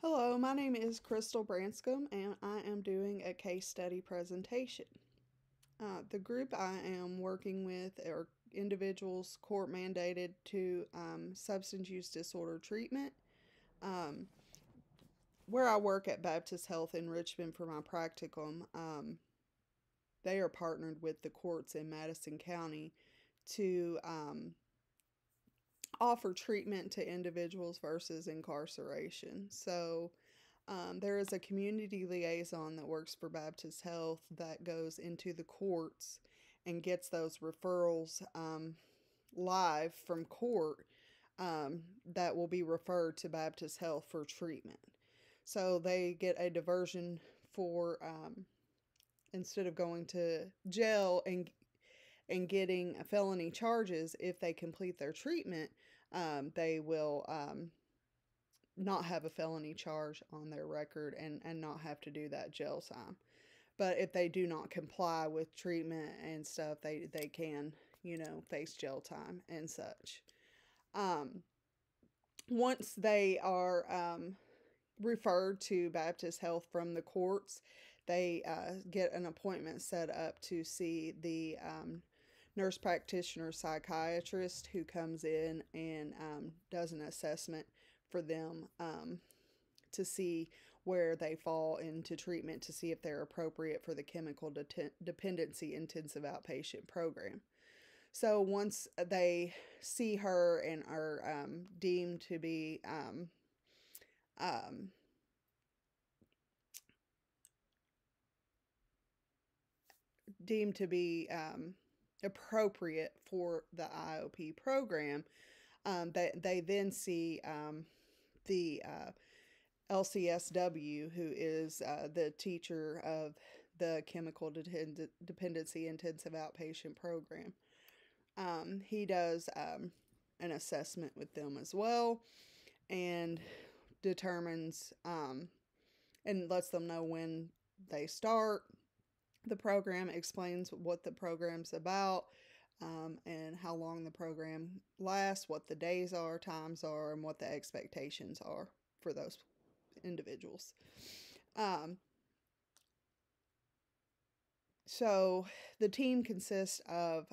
Hello, my name is Crystal Branscombe, and I am doing a case study presentation. The group I am working with are individuals court mandated to substance use disorder treatment. Um, where I work at Baptist Health in Richmond for my practicum, they are partnered with the courts in Madison County to offer treatment to individuals versus incarceration. So, there is a community liaison that works for Baptist Health that goes into the courts and gets those referrals live from court that will be referred to Baptist Health for treatment. So they get a diversion for instead of going to jail and getting felony charges if they complete their treatment, they will not have a felony charge on their record and not have to do that jail time. But if they do not comply with treatment and stuff, they can, face jail time and such. Once they are referred to Baptist Health from the courts, they get an appointment set up to see the nurse practitioner psychiatrist who comes in and does an assessment for them to see where they fall into treatment to see if they're appropriate for the chemical dependency intensive outpatient program. So once they see her and are deemed to be um, appropriate for the IOP program, they then see the LCSW, who is the teacher of the chemical dependency intensive outpatient program. He does an assessment with them as well and determines and lets them know when they start the program, explains what the program's about, and how long the program lasts, what the days are, times are, and what the expectations are for those individuals. So the team consists of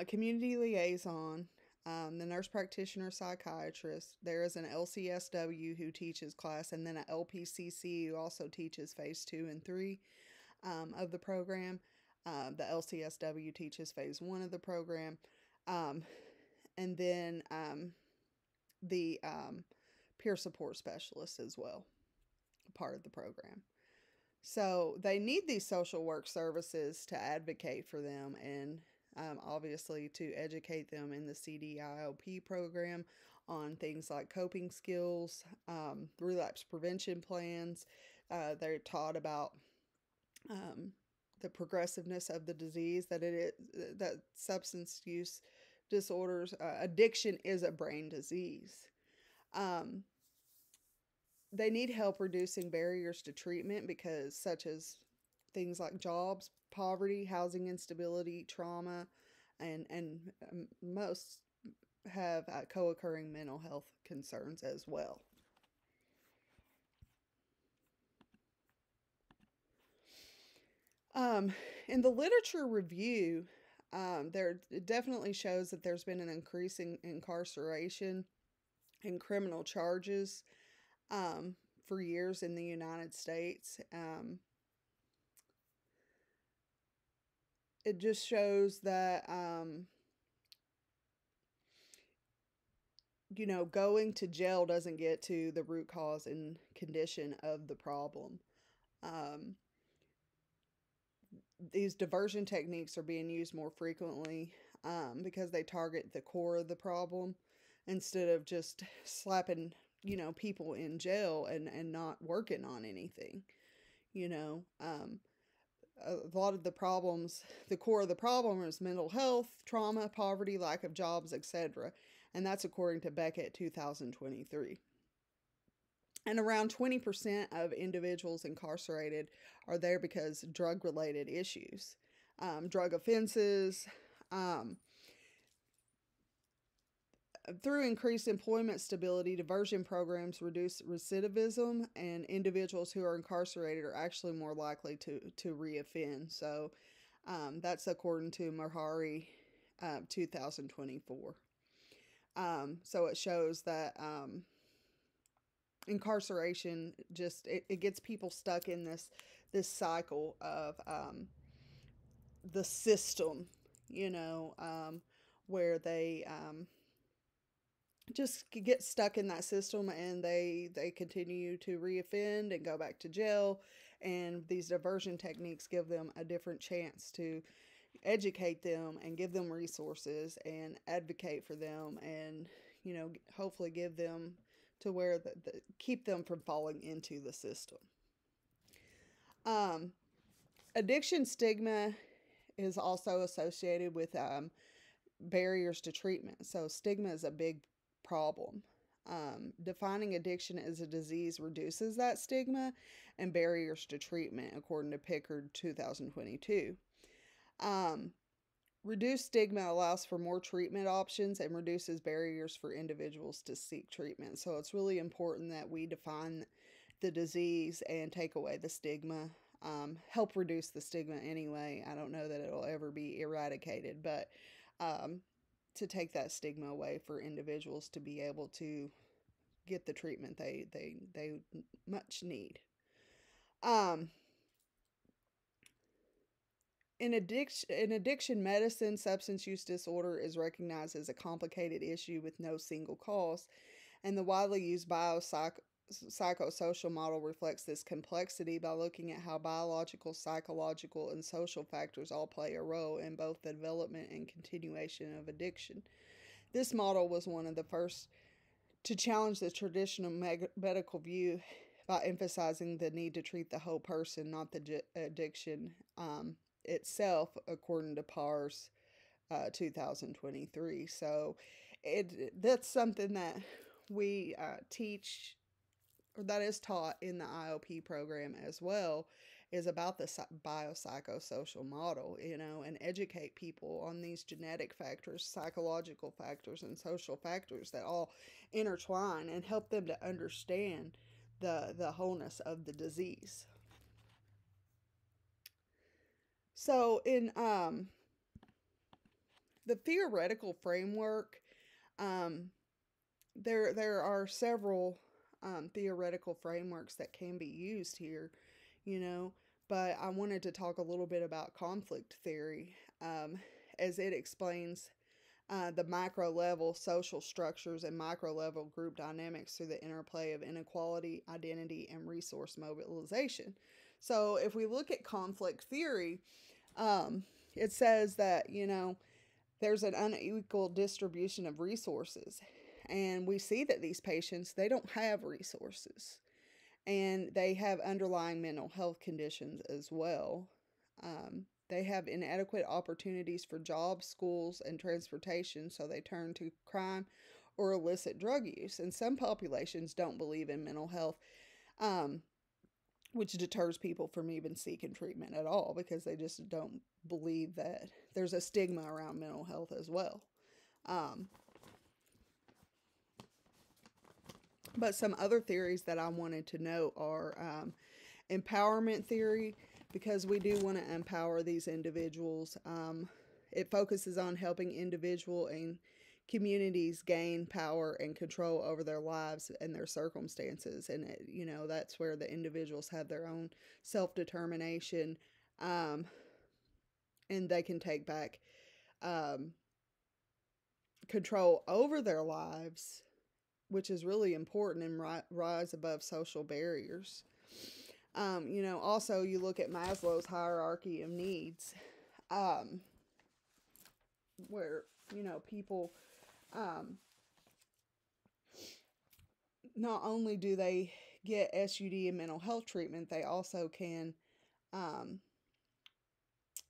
community liaison, the nurse practitioner psychiatrist. There is an LCSW who teaches class, and then an LPCC who also teaches phase 2 and 3 of the program. The LCSW teaches phase 1 of the program. And then the peer support specialist as well, part of the program. So they need these social work services to advocate for them and obviously to educate them in the CDIOP program on things like coping skills, relapse prevention plans. They're taught about the progressiveness of the disease, that it is that substance use disorders, addiction is a brain disease. They need help reducing barriers to treatment because such as things like jobs, poverty, housing instability, trauma, and most have co-occurring mental health concerns as well. In the literature review, there it definitely shows that there's been an increasing incarceration and criminal charges for years in the United States. It just shows that, going to jail doesn't get to the root cause and condition of the problem. These diversion techniques are being used more frequently because they target the core of the problem instead of just slapping, people in jail and not working on anything. A lot of the problems, the core of the problem is mental health, trauma, poverty, lack of jobs, etc. And that's according to Beckett 2023. And around 20% of individuals incarcerated are there because drug-related issues, drug offenses, Through increased employment stability, diversion programs reduce recidivism, and individuals who are incarcerated are actually more likely to reoffend. So that's according to Meharry 2024. So it shows that incarceration just it gets people stuck in this cycle of the system, you know, where they just get stuck in that system, and they continue to reoffend and go back to jail. And these diversion techniques give them a different chance to educate them and give them resources and advocate for them, and hopefully give them to where keep them from falling into the system. um, Addiction stigma is also associated with barriers to treatment. So stigma is a big problem. Defining addiction as a disease reduces that stigma and barriers to treatment, according to Pickard 2022. Reduced stigma allows for more treatment options and reduces barriers for individuals to seek treatment. So it's really important that we define the disease and take away the stigma. Help reduce the stigma anyway. I don't know that it'll ever be eradicated, but to take that stigma away for individuals to be able to get the treatment they much need. In addiction medicine, substance use disorder is recognized as a complicated issue with no single cause, and the widely used psychosocial model reflects this complexity by looking at how biological, psychological, and social factors all play a role in both the development and continuation of addiction. This model was one of the first to challenge the traditional medical view by emphasizing the need to treat the whole person, not the addiction itself, according to PARS 2023. So that's something that we teach, or that is taught in the IOP program as well, is about the biopsychosocial model, and educate people on these genetic factors, psychological factors, and social factors that all intertwine, and help them to understand the wholeness of the disease. So in the theoretical framework, there are several theoretical frameworks that can be used here, but I wanted to talk a little bit about conflict theory, as it explains the macro level social structures and micro level group dynamics through the interplay of inequality, identity, and resource mobilization. So if we look at conflict theory, it says that, there's an unequal distribution of resources. And we see that these patients, they don't have resources. And they have underlying mental health conditions as well. They have inadequate opportunities for jobs, schools, and transportation, so they turn to crime or illicit drug use. And some populations don't believe in mental health, which deters people from even seeking treatment at all, because they just don't believe that there's a stigma around mental health as well. But some other theories that I wanted to note are empowerment theory, because we do want to empower these individuals. It focuses on helping individual and communities gain power and control over their lives and their circumstances. And, that's where the individuals have their own self-determination, and they can take back control over their lives, which is really important, and rise above social barriers. Also you look at Maslow's hierarchy of needs, where, people, not only do they get SUD and mental health treatment, they also can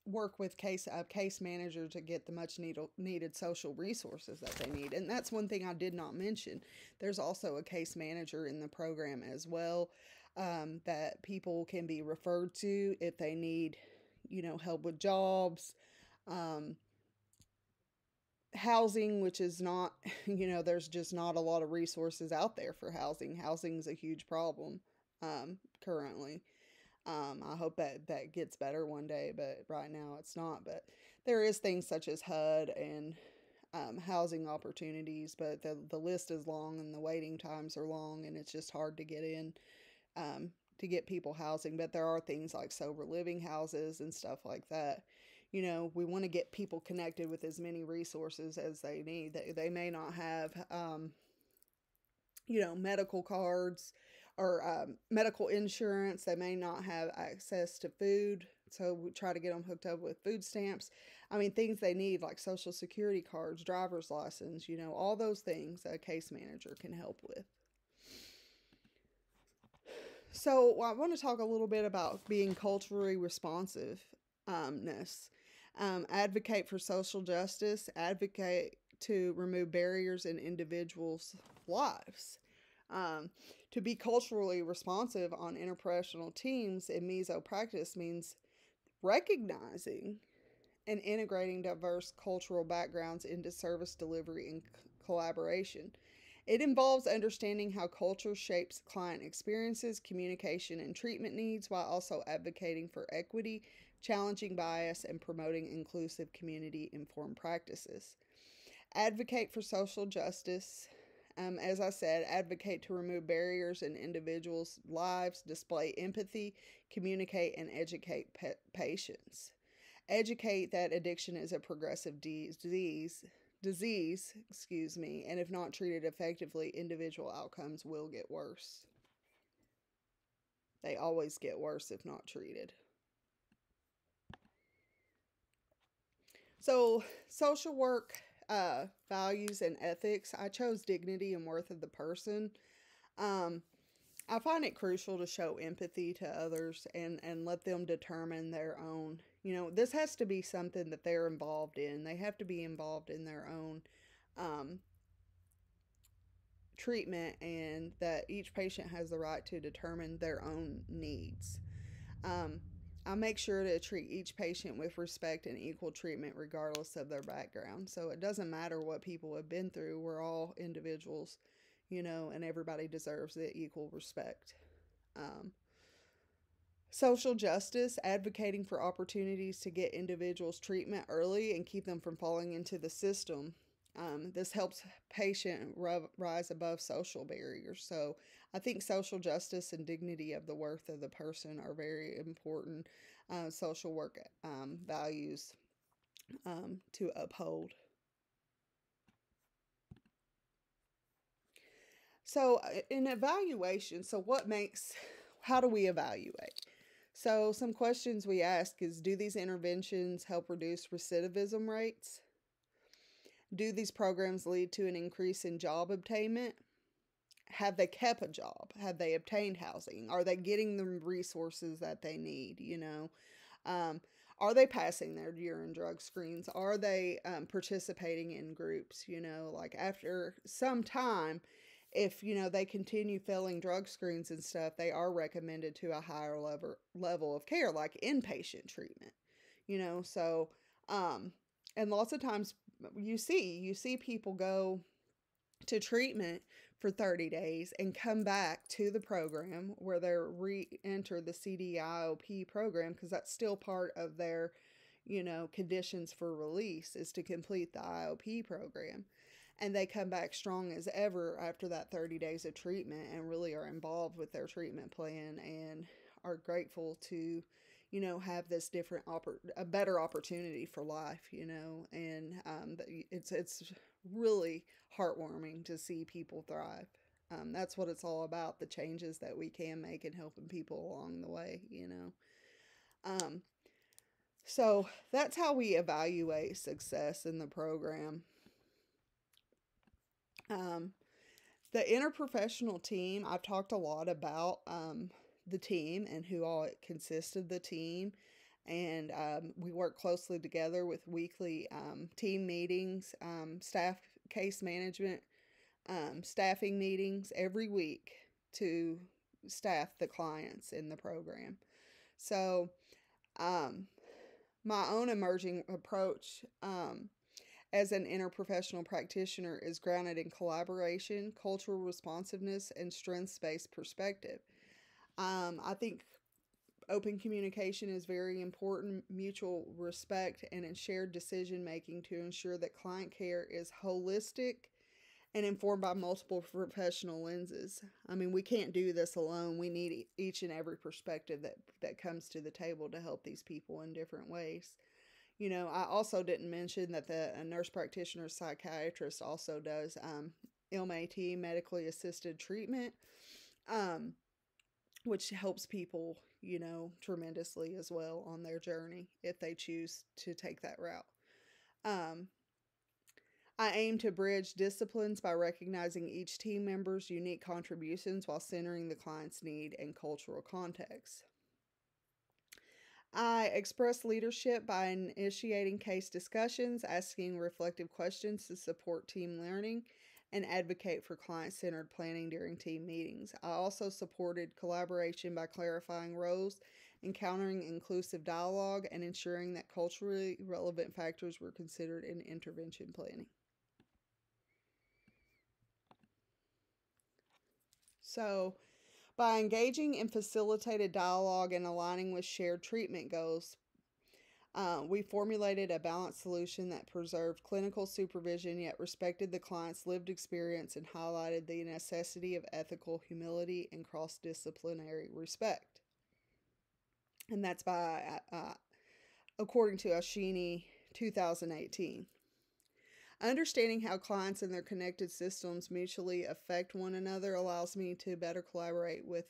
work with a case manager to get the much needed social resources that they need. And that's one thing I did not mention. There's also a case manager in the program as well, that people can be referred to if they need, help with jobs, housing, which is not, there's just not a lot of resources out there for housing. Housing is a huge problem currently. I hope that gets better one day, but right now it's not. But there is things such as HUD and housing opportunities, but the list is long and the waiting times are long, and it's just hard to get in to get people housing. But there are things like sober living houses and stuff like that. We want to get people connected with as many resources as they need. They may not have, medical cards or medical insurance. They may not have access to food. So we try to get them hooked up with food stamps. I mean, things they need like social security cards, driver's license, all those things a case manager can help with. So I want to talk a little bit about being culturally responsiveness. Advocate for social justice, advocate to remove barriers in individuals' lives. To be culturally responsive on interpersonal teams in meso practice means recognizing and integrating diverse cultural backgrounds into service delivery and collaboration. It involves understanding how culture shapes client experiences, communication, and treatment needs while also advocating for equity, challenging bias, and promoting inclusive community informed practices. Advocate for social justice. As I said, advocate to remove barriers in individuals' lives, display empathy, communicate, and educate patients. Educate that addiction is a progressive disease, and if not treated effectively, individual outcomes will get worse. They always get worse if not treated. So, social work values and ethics. I chose dignity and worth of the person. I find it crucial to show empathy to others and let them determine their own. This has to be something that they're involved in. They have to be involved in their own treatment, and that each patient has the right to determine their own needs. I make sure to treat each patient with respect and equal treatment regardless of their background. So it doesn't matter what people have been through. We're all individuals, and everybody deserves the equal respect. Social justice, advocating for opportunities to get individuals treatment early and keep them from falling into the system. This helps patient rise above social barriers. So I think social justice and dignity of the worth of the person are very important social work values to uphold. So in evaluation, how do we evaluate? So some questions we ask is, do these interventions help reduce recidivism rates? Do these programs lead to an increase in job obtainment? Have they kept a job? Have they obtained housing? Are they getting the resources that they need? Are they passing their urine drug screens? Are they participating in groups? Like after some time, if they continue failing drug screens and stuff, they are recommended to a higher level of care, like inpatient treatment. So and lots of times you see people go to treatment for 30 days and come back to the program where they're re-enter the CDIOP program, because that's still part of their conditions for release is to complete the IOP program. And they come back strong as ever after that 30 days of treatment and really are involved with their treatment plan and are grateful to have this a better opportunity for life, and it's really heartwarming to see people thrive. That's what it's all about, the changes that we can make and helping people along the way, So that's how we evaluate success in the program. The interprofessional team, I've talked a lot about the team and who all it consists of the team. And we work closely together with weekly team meetings, staff case management, staffing meetings every week to staff the clients in the program. So my own emerging approach as an interprofessional practitioner is grounded in collaboration, cultural responsiveness, and strengths-based perspective. I think open communication is very important, mutual respect, and in shared decision making to ensure that client care is holistic and informed by multiple professional lenses. I mean, we can't do this alone. We need each and every perspective that comes to the table to help these people in different ways. I also didn't mention that a nurse practitioner psychiatrist also does MAT, medically assisted treatment, um, which helps people, tremendously as well on their journey if they choose to take that route. Um, I aim to bridge disciplines by recognizing each team member's unique contributions while centering the client's need and cultural context. I express leadership by initiating case discussions, asking reflective questions to support team learning, and advocate for client centered planning during team meetings. I also supported collaboration by clarifying roles, encountering inclusive dialogue, and ensuring that culturally relevant factors were considered in intervention planning. So, by engaging in facilitated dialogue and aligning with shared treatment goals, we formulated a balanced solution that preserved clinical supervision yet respected the client's lived experience and highlighted the necessity of ethical humility and cross disciplinary respect. And that's according to Ashini 2018. Understanding how clients and their connected systems mutually affect one another allows me to better collaborate with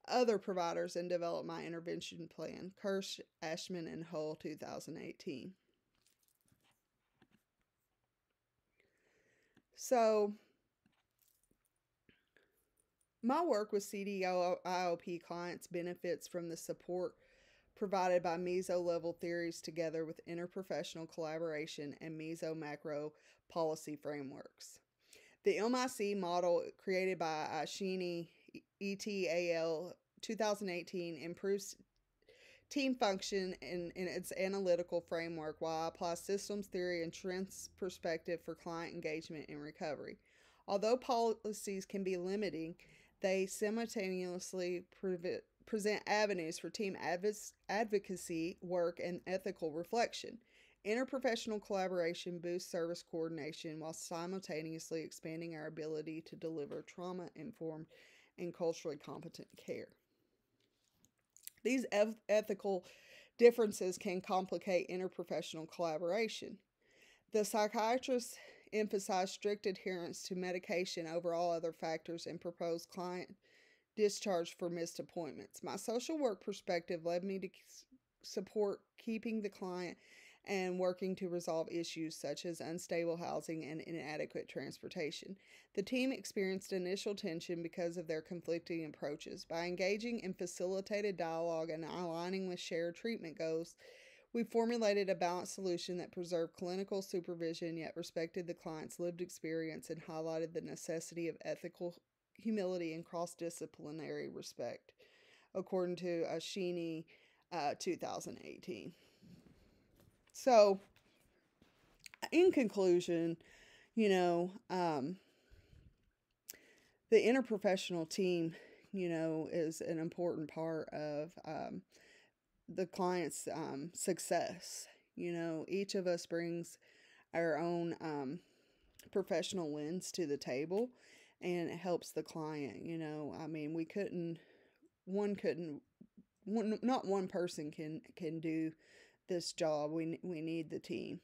other providers and develop my intervention plan. Kirsch, Ashman, and Hull, 2018. So, my work with CDIOP clients benefits from the support provided by meso-level theories together with interprofessional collaboration and meso-macro policy frameworks. The MIC model created by Ashini et al. 2018 improves team function in its analytical framework while I apply systems theory and trends perspective for client engagement and recovery. Although policies can be limiting, they simultaneously present avenues for team advocacy work and ethical reflection. Interprofessional collaboration boosts service coordination while simultaneously expanding our ability to deliver trauma-informed and culturally competent care. These ethical differences can complicate interprofessional collaboration. The psychiatrists emphasize strict adherence to medication over all other factors and propose client discharge for missed appointments. My social work perspective led me to support keeping the client and working to resolve issues such as unstable housing and inadequate transportation. The team experienced initial tension because of their conflicting approaches. By engaging in facilitated dialogue and aligning with shared treatment goals, we formulated a balanced solution that preserved clinical supervision yet respected the client's lived experience and highlighted the necessity of ethical humility and cross-disciplinary respect, according to Ashini 2018. So, in conclusion, the interprofessional team, is an important part of the client's success. Each of us brings our own professional lens to the table, and it helps the client. I mean, not one person can do this job. We need the team.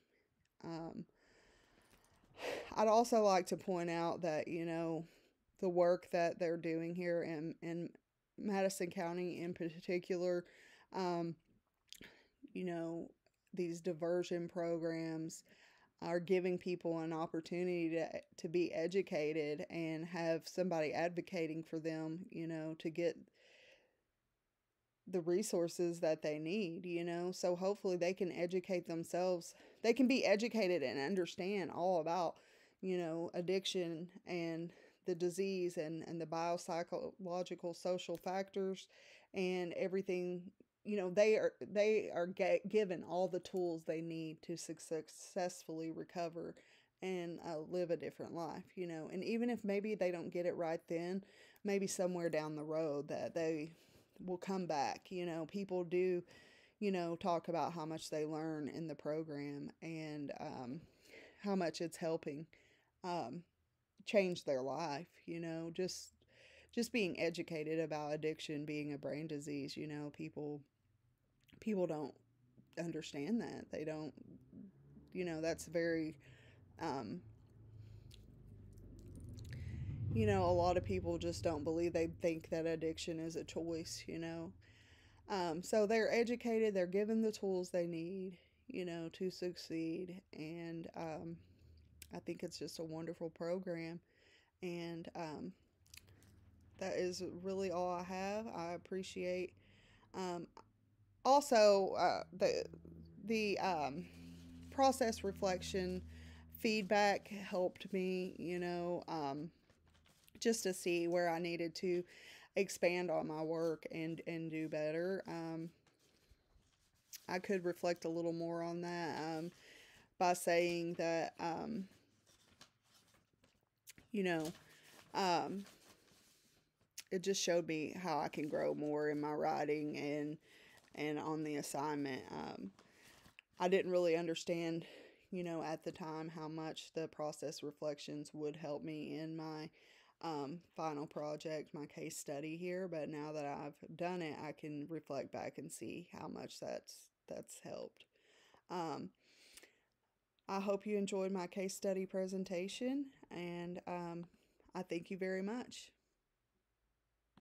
I'd also like to point out that the work that they're doing here in Madison County in particular, these diversion programs are giving people an opportunity to be educated and have somebody advocating for them, to get the resources that they need, so hopefully they can educate themselves. They can be educated and understand all about, addiction and the disease and the biopsychological social factors and everything they are given all the tools they need to successfully recover and live a different life, and even if maybe they don't get it right then, maybe somewhere down the road that they will come back. People do, talk about how much they learn in the program, and how much it's helping um, change their life. Just being educated about addiction being a brain disease. People don't understand that. They don't, that's very, um, a lot of people just don't believe. They think that addiction is a choice. So they're educated, they're given the tools they need, to succeed. And I think it's just a wonderful program. And that is really all I have. I appreciate, um, also, the process reflection feedback helped me, just to see where I needed to expand on my work and do better. I could reflect a little more on that, by saying that, you know, um, it just showed me how I can grow more in my writing and on the assignment. I didn't really understand, at the time how much the process reflections would help me in my final project, my case study here. But now that I've done it, I can reflect back and see how much that's helped. Um, I hope you enjoyed my case study presentation, and I thank you very much.